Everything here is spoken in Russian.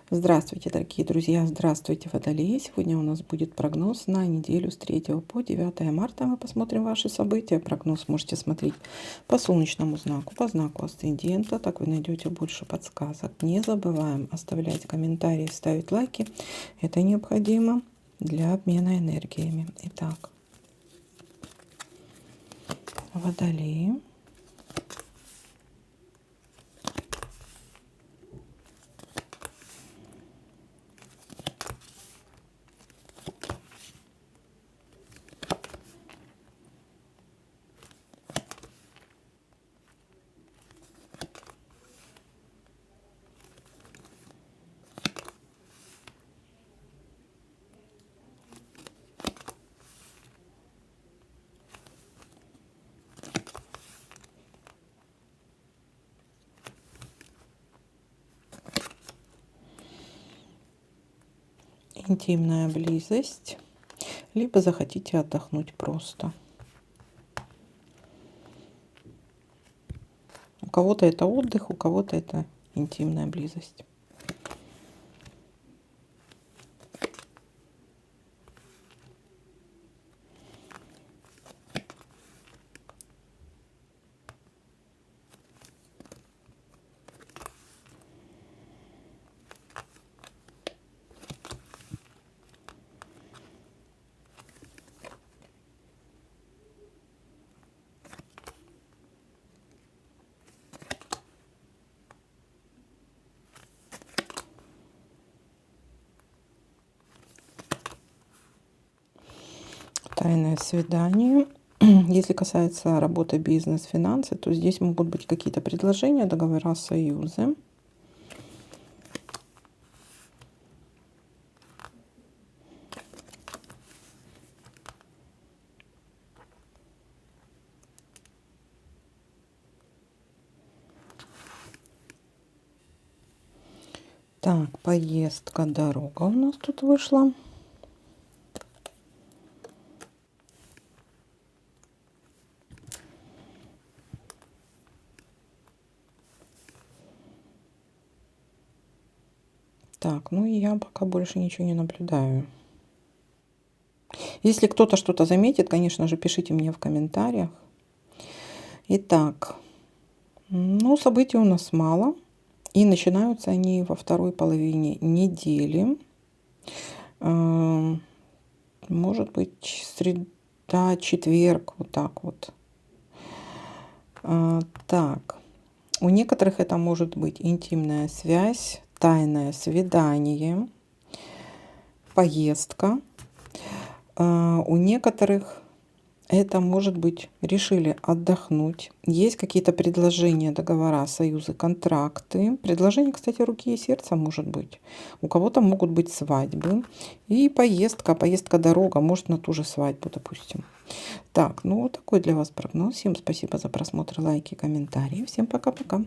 Здравствуйте, дорогие друзья! Здравствуйте, Водолеи! Сегодня у нас будет прогноз на неделю с 3 по 9 марта. Мы посмотрим ваши события. Прогноз можете смотреть по солнечному знаку, по знаку асцендента. Так вы найдете больше подсказок. Не забываем оставлять комментарии, ставить лайки. Это необходимо для обмена энергиями. Итак, Водолеи. Интимная близость, либо захотите отдохнуть просто. У кого-то это отдых, у кого-то это интимная близость. Тайное свидание. Если касается работы, бизнес, финансы, то здесь могут быть какие-то предложения, договора, союзы. Так, поездка, дорога у нас тут вышла. Так, ну и я пока больше ничего не наблюдаю. Если кто-то что-то заметит, конечно же, пишите мне в комментариях. Итак, ну, событий у нас мало. И начинаются они во второй половине недели. Может быть, среда, четверг, вот так вот. Так, у некоторых это может быть интимная связь, тайное свидание, поездка. У некоторых это может быть решили отдохнуть. Есть какие-то предложения, договора, союзы, контракты. Предложение, кстати, руки и сердца может быть. У кого-то могут быть свадьбы. И поездка, дорога, может на ту же свадьбу, допустим. Так, ну вот такой для вас прогноз. Всем спасибо за просмотр, лайки, комментарии. Всем пока-пока.